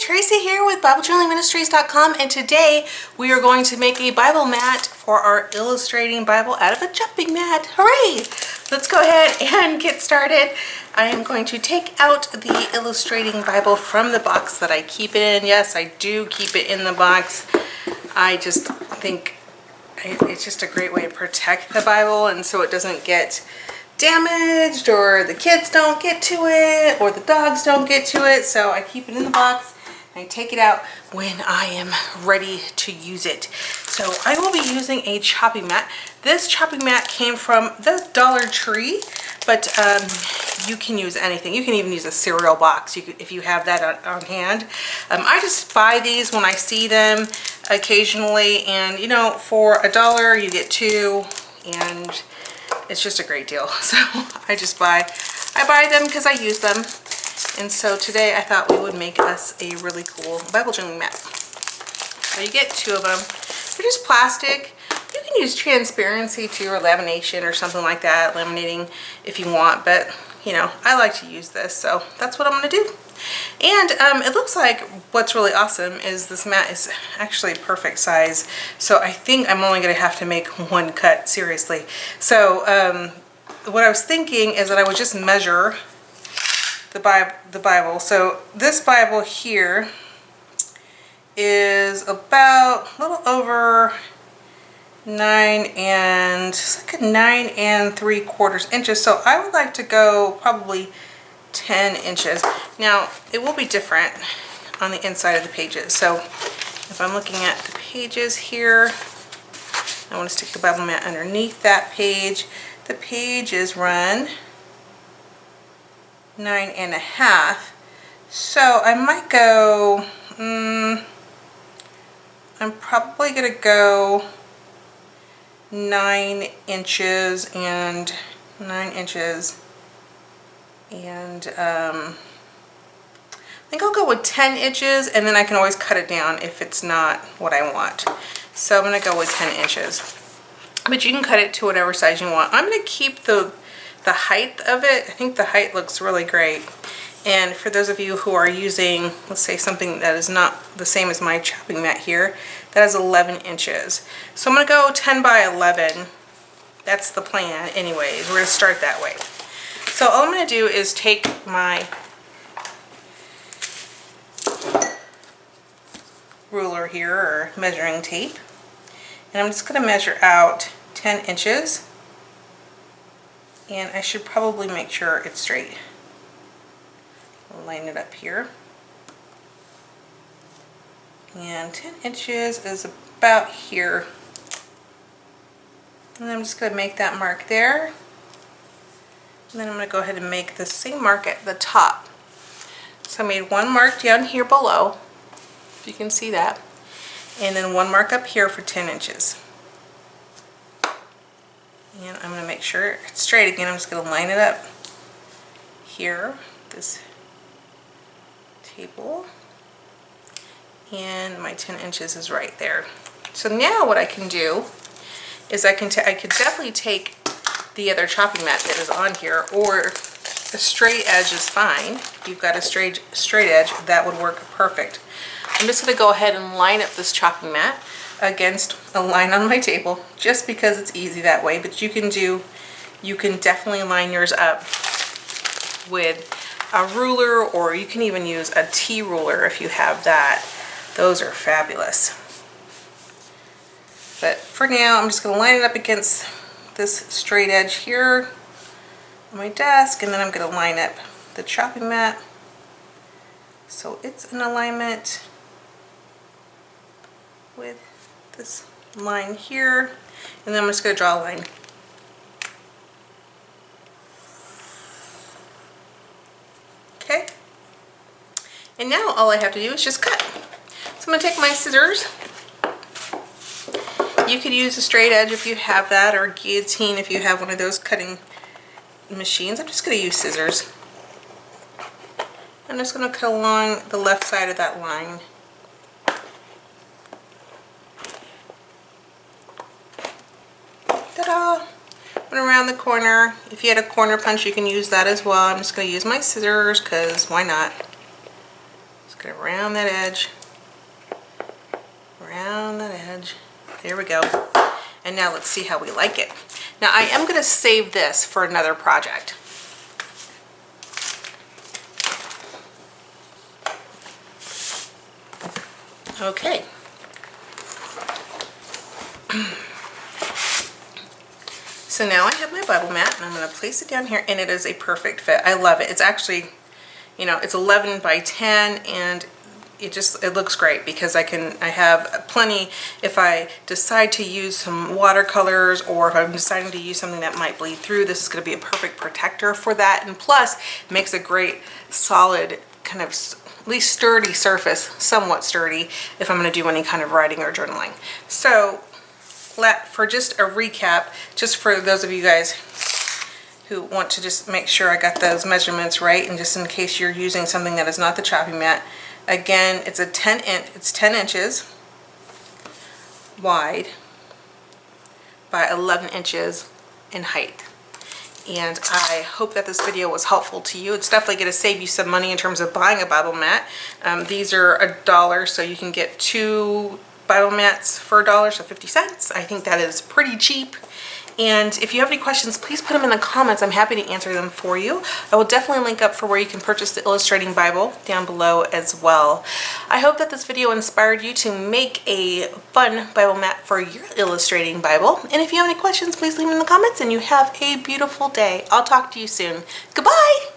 Tracy here with BibleJournalingMinistries.com, and today we are going to make a Bible mat for our illustrating Bible out of a jumping mat. Hooray! Let's go ahead and get started. I am going to take out the illustrating Bible from the box that I keep it in. Yes, I do keep it in the box. I just think it's just a great way to protect the Bible, and so it doesn't get damaged, or the kids don't get to it, or the dogs don't get to it. So I keep it in the box and I take it out when I am ready to use it. So I will be using a chopping mat. This chopping mat came from the Dollar Tree, but you can use anything. You can even use a cereal box if you have that on hand. I just buy these when I see them occasionally, and you know, for $1 you get two, and it's just a great deal. So I buy them because I use them. And so today I thought we would make us a really cool Bible journaling mat. So you get two of them. They're just plastic. You can use transparency too, or lamination or something like that, laminating if you want, but you know, I like to use this, so that's what I'm going to do. And it looks like what's really awesome is this mat is actually perfect size, so I think I'm only going to have to make one cut, seriously. So what I was thinking is that I would just measure the Bible. So this Bible here is about a little over 9 and 3/4 inches, so I would like to go probably 10 inches. Now it will be different on the inside of the pages. So if I'm looking at the pages here, I want to stick the Bible mat underneath that page. The pages run 9.5, so I might go I'm probably gonna go 9 inches and 9 inches, and I think I'll go with 10 inches, and then I can always cut it down if it's not what I want. So I'm gonna go with 10 inches, but you can cut it to whatever size you want. I'm gonna keep the height of it. I think the height looks really great. And for those of you who are using, let's say, something that is not the same as my chopping mat here, that is 11 inches. So I'm going to go 10 by 11. That's the plan anyways. We're going to start that way. So all I'm going to do is take my ruler here, or measuring tape, and I'm just going to measure out 10 inches. And I should probably make sure it's straight. I'll line it up here. And 10 inches is about here. And I'm just going to make that mark there. And then I'm going to go ahead and make the same mark at the top. So I made one mark down here below, if you can see that. And then one mark up here for 10 inches. And I'm going to make sure it's straight again. I'm just going to line it up here, this table, and my 10 inches is right there. So now what I can do is I could definitely take the other chopping mat that is on here, or a straight edge is fine. If you've got a straight edge, that would work perfect. I'm just going to go ahead and line up this chopping mat against a line on my table, just because it's easy that way. But you can definitely line yours up with a ruler, or you can even use a T ruler if you have that. Those are fabulous. But for now, I'm just going to line it up against this straight edge here on my desk, and then I'm going to line up the chopping mat so it's in alignment with this line here, and then I'm just going to draw a line. Okay, and now all I have to do is just cut. So I'm going to take my scissors. You could use a straight edge if you have that, or a guillotine if you have one of those cutting machines. I'm just going to use scissors. I'm just going to cut along the left side of that line. Ta-da! Went around the corner. If you had a corner punch, you can use that as well. I'm just going to use my scissors because why not? Gonna round that edge. Round that edge. There we go. And now let's see how we like it. Now I am gonna save this for another project. Okay. So now I have my Bible mat and I'm going to place it down here, and it is a perfect fit. I love it. It's actually, you know, it's 11 by 10 and it looks great because I have plenty if I decide to use some watercolors, or if I'm deciding to use something that might bleed through. This is going to be a perfect protector for that, and plus it makes a great solid kind of at least sturdy surface, somewhat sturdy, if I'm going to do any kind of writing or journaling. So for just a recap, just for those of you guys who want to just make sure I got those measurements right, and just in case you're using something that is not the chopping mat, again, it's 10 inches wide by 11 inches in height. And I hope that this video was helpful to you. It's definitely going to save you some money in terms of buying a Bible mat. These are $1, so you can get 2 Bible mats for $1, so 50 cents. I think that is pretty cheap. And if you have any questions, please put them in the comments. I'm happy to answer them for you. I will definitely link up for where you can purchase the Illustrating Bible down below as well. I hope that this video inspired you to make a fun Bible mat for your Illustrating Bible. And if you have any questions, please leave them in the comments, and you have a beautiful day. I'll talk to you soon. Goodbye!